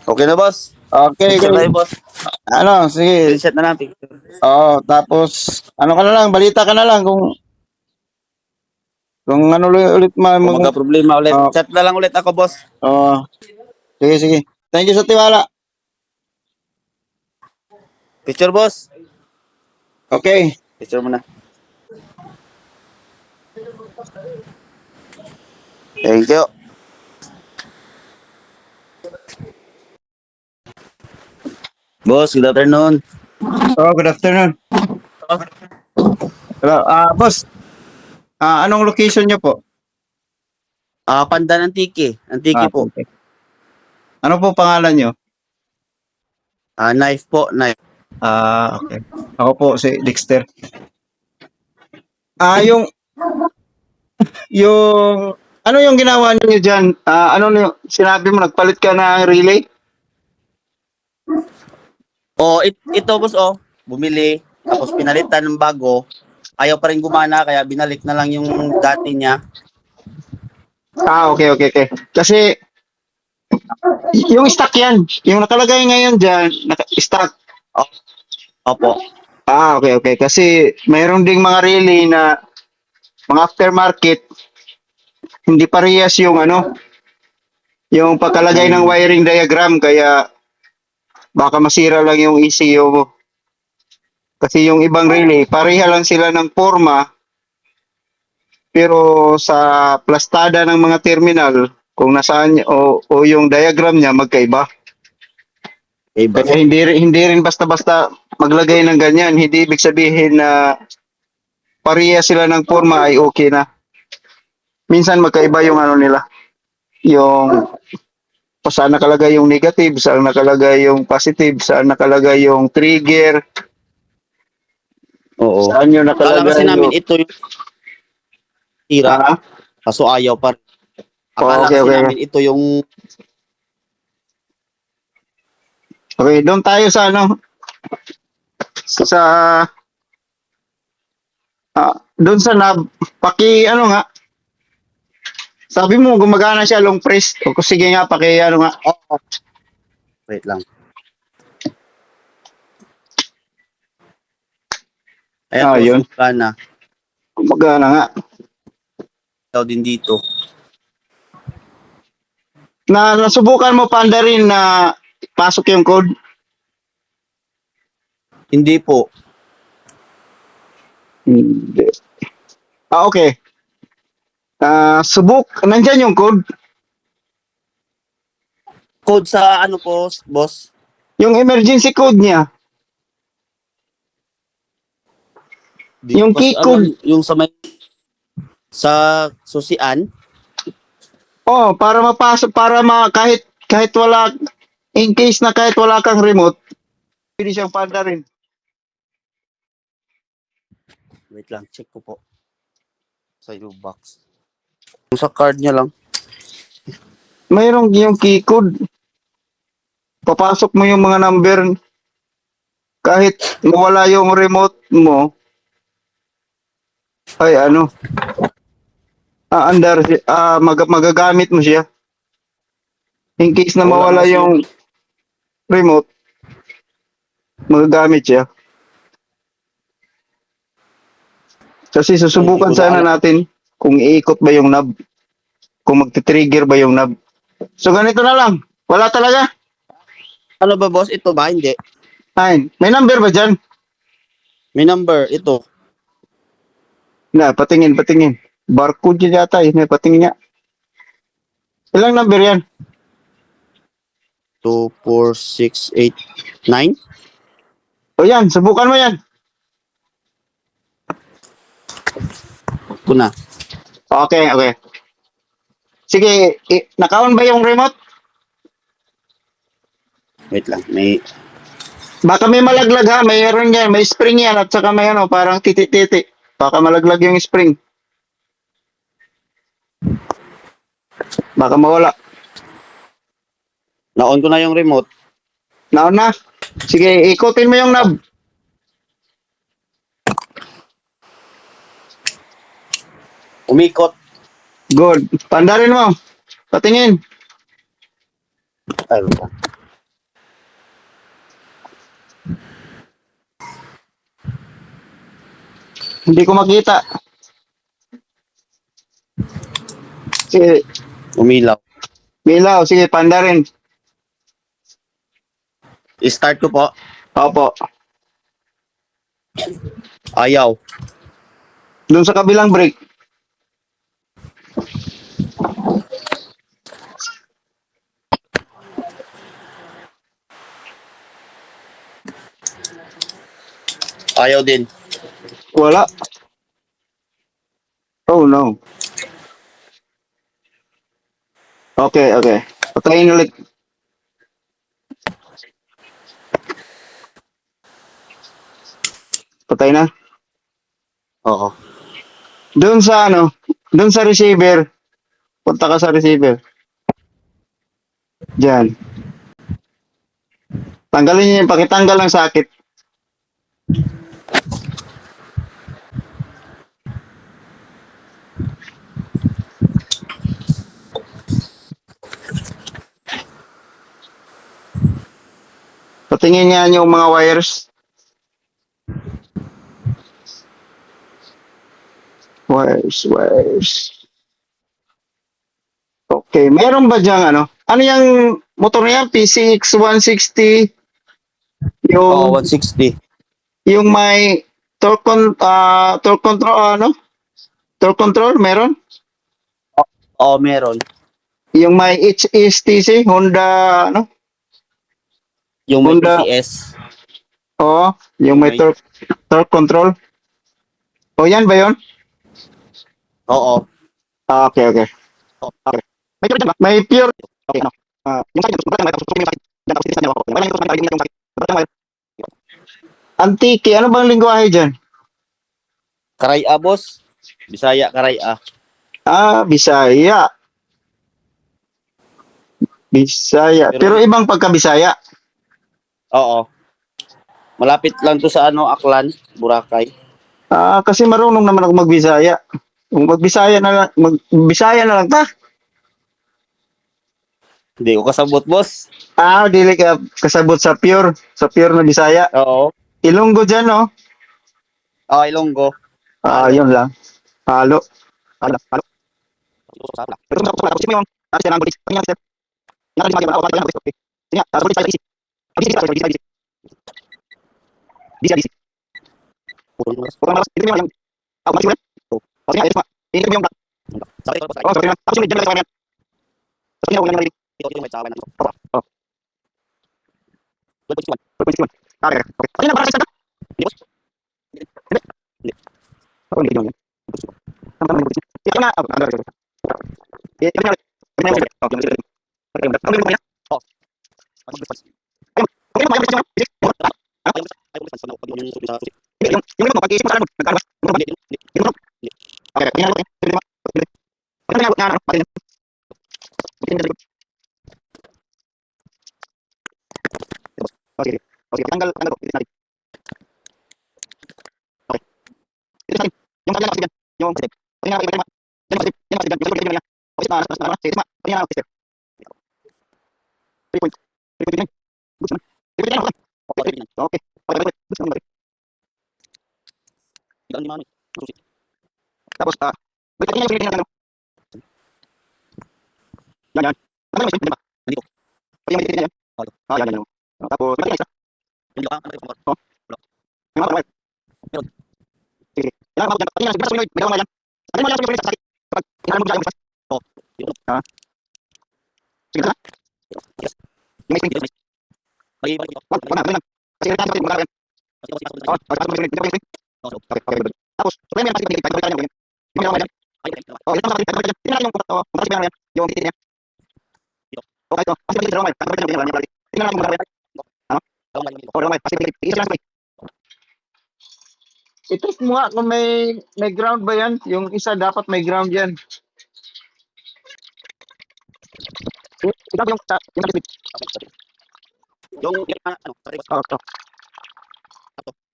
Okay na, boss. Okay, Picture tayo, boss. ano, sige. Screenshot na natin. Tapos, ano ka na lang, balita ka na lang kung ano ulit Kung magka-problema ulit, oh, chat na lang ulit ako, boss. oh, sige, sige. Thank you sa tiwala. Picture, boss. Okay. Picture mo na. Thank you. Boss, good afternoon. Good afternoon. Hello, boss, anong location niyo po? Pandan Antique. Antique po. Okay. Ano po pangalan niyo? Knife po, knife. Okay. Ako po si Dexter. Yung ano yung ginawa niyo diyan? Ano sinabi mo nagpalit ka ng relay? Ito, boss, bumili. Tapos pinalitan ng bago. Ayaw pa rin gumana, kaya binalik na lang yung dati niya. Okay. Kasi yung stock yan, yung nakalagay ngayon diyan, stock. Oh, opo. Okay. Kasi mayroon ding mga relay na mga aftermarket, hindi parehas yung yung pagkalagay ng wiring diagram, kaya baka masira lang yung ECU mo. Kasi yung ibang relay, pareha lang sila ng forma, pero sa plastada ng mga terminal, kung nasaan o yung diagram niya magkaiba. Iba. Kaya hindi rin basta-basta maglagay ng ganyan. Hindi ibig sabihin na pareha sila ng forma ay okay na. Minsan magkaiba yung ano nila. Yung saan nakalagay yung negative, saan nakalagay yung positive, saan nakalagay yung trigger, Oo. saan yung Kala kasi nakalagay namin yung... ito yung tira. Ah, Kaso ayaw pa. Akala kasi okay. namin ito yung Okay, doon tayo sa sa doon sa ano nga, sabi mo gumagana siya long press. O sige nga, ano nga. oh, wait lang. Ayan, boss, Yun. gumagana. Gumagana nga. Daw din dito. Nasubukan mo panda rin na pasok yung code? Hindi po. Hindi. Okay. Nandyan yung code. Code sa ano po, boss? Yung emergency code niya. Di Yung ko kasi key alam. code. Yung sa may sa susian. Para mapasok, kahit wala, in case na kahit wala kang remote, pwede siyang panda rin. Wait lang, check ko po. Sa U-box. Yung sa card niya lang. Mayroong yung key code. Papasok mo yung mga number, kahit mawala yung remote mo, ay magagamit mo siya. In case na Wala na mawala kasi yung remote, magagamit siya. Kasi hindi susubukan ko na sana alam. natin kung iikot ba yung knob, kung magti-trigger ba yung knob. So ganito na lang. Wala talaga. Ano ba, boss? Ito ba? Hindi. May number ba dyan? May number. Ito. Patingin. Barcode yun yata. May patingin niya. Ilang number yan? 2, 4, 6, 8, 9. Yan, subukan mo yan. Ito na. Okay. Sige, naka-on ba yung remote? Wait lang. May Baka may malaglag ha, mayroon yan, may spring yan at saka may parang titi-titi. Baka malaglag yung spring. Baka mawala. na-on ko na yung remote. Naon na. Sige, ikutin mo yung knob. Umikot. Good. Pandarin mo. Patingin. Ay, wait lang. Hindi ko makita. Sige, Umilaw. Milaw, sige, panda rin. I-start ko po. Opo. Ayaw. Doon sa kabilang break. Ayaw din. Wala. Oh no. Okay, okay. Patayin ulit. Patay na. Oo. Doon sa ano, doon sa receiver. Punta ka sa receiver. Diyan. Tanggalin niyo yung pakitanggal ng sakit. Patingin nga yung mga wires. Wires. Okay, meron ba diyang ano? Ano yung motor niya? PCX 160? Oo, Yung 160. yung may torque control ano? Torque control meron? Oo, meron. Yung may HSTC Honda ano? Yung may Honda PCS. oh, yung may May, torque control. O yan ba 'yon? oo. Ah, okay, okay. Okay. May pure dyan ba? May pure. Okay, ano? Yung sakit, yung sakit dyan, tapos titis na niya ako. Wala yung sakit, yung sakit. Antiki, ano bang lingwahe dyan? Karay-a, boss. Bisaya, karay-a. Ah, Bisaya. Bisaya. Pero ibang pagka-Bisaya. Oo. Malapit lang to sa ano, Aklan, Boracay. Ah, kasi marunong naman ako mag-Bisaya. Kung mag-Bisaya na lang, mag-Bisaya na lang ta. Hindi ko kasabot, boss. Ah, dili ka kasabot sa pure na Bisaya. Oo. Ilonggo dyan, no? Ah, Ilonggo. Ah, Halo. yun lang. Halo. Halo. Halo. Pero kung sa kasi mo yung tapos na bulis. Kanya sir. Yan ang mga ako okay. Sige, tapos bulis tayo isi. Isi. Disi. Puro mas itu yang aku masih oh. Pasti ada semua. Ini yang oh, sorry. Aku sudah jalan lagi. Tapi aku lagi. Itu yang baca mana. Oh. Berpunciwan. Oke. Ini apa rasa? Ini bos. Ini. Apa ini namanya? Apa namanya? Ya, mana? Ada. Ya, ini. Ini. Oh, yang ini. Oke, udah. Kamu ya? Oh. Ayo. Oke, mau yang ini. Yung mo pag-iisip mo sa ano, nagkano ba? Yung mo. Okay, tingnan natin. Tingnan mo. Tingnan mo ano, pati. Tingnan mo. Okay. Okay, tanggal ko. Tingnan natin. Okay. Tingnan natin. Yung kanya kasi yan. Yung step. Tingnan natin. Yan mas. Yan mas. Yung niya. Okay, na. Sige, ma. Tingnan natin step. 3 point. 3.9. Gusto na. 3.9. Okay. Okay. Gusto na. Tapos, wait, tingnan yung ano. Yan. Ano yung ba? Nandito. O yung yan. Ah, yan. Tapos, tingnan isa. Hindi ka. Oh. Yung mga meron. Sige. Yan ang mga tingnan sa sunod. Meron na yan. Ano mo lang yung sakit? Kapag inaano mo yung oh. Ah. Sige na. Yes. Yung may tingin. Balik. Wala. Kasi rin tayo magkakaroon. Oh, okay. Tapos, so yan pasti bigay tayo yan. Yung yan. Oh, ito sa akin. Tingnan yung photo. Pati ba yan? Yung titit niya. Okay, ito. Pasti bigay drama. Tapos bigay yung yan. Tingnan yung mga ano? Oh, drama. Pasti bigay. Isa lang sabay. I-test mo nga kung may ground ba yan. Yung isa dapat may ground yan. Ito yung Yung ano, sorry, boss. oh, ito.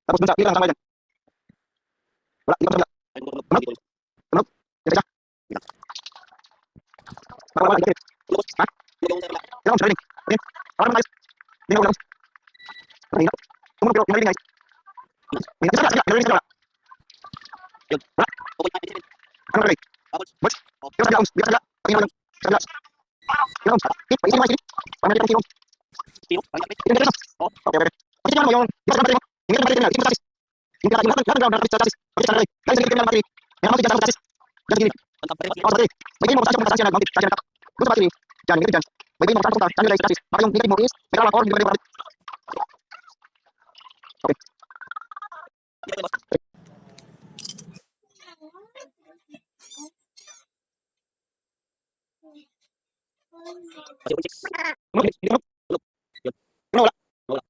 Tapos dun sa ilang sama dyan. Wala, hindi ko wala. Tunog? Kasi ka? Baka wala, hindi ko. Ha? Ilang ko, training. Okay. Para naman ayos. Hindi ko wala. Mahina. Tumunod pero, yung narinig ayos. Mahina. Sige, narinig ka wala. Ano kali? Boss. Yung sa laos, biya sa la. Pakinggan lang. Sa la. Yung paingin mo sini. Paano yung sino? Yung dito. Okay, okay. Kasi ano mo yung biya sa battery mo. Ingin battery na, ingin sa yung lahat ng sa sasis. Pagka sa lalay. Dahil sa gilid ng battery. Yang mau sa sasis. Diyan sa gilid. Oh, battery. Bigay mo sa sasis na gamit sa nak. Gusto battery. Diyan, ingin diyan. Bigay mo sa sasis na sa sasis. Baka yung ingin mo is may kala or hindi ba. Okay. Wala. Wala.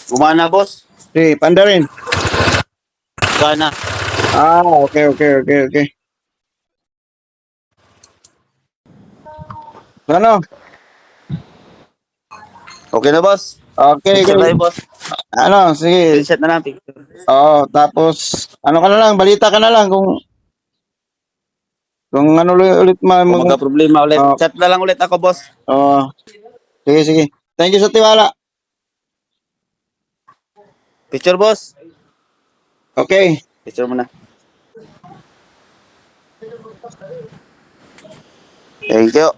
Gumana, boss. Si Pandarin. Gana. Ah, okay, okay, okay, okay. Ano? Okay na, boss. Okay, Picture okay. tayo, boss. Ano, sige. Reset na lang, picture. Oo, tapos ano ka na lang, balita ka na lang kung ano ulit Kung magka-problema ulit. oh, Chat na lang ulit ako, boss. oh, sige, sige. Thank you sa tiwala. Picture, boss. Okay. Picture mo na. Thank you.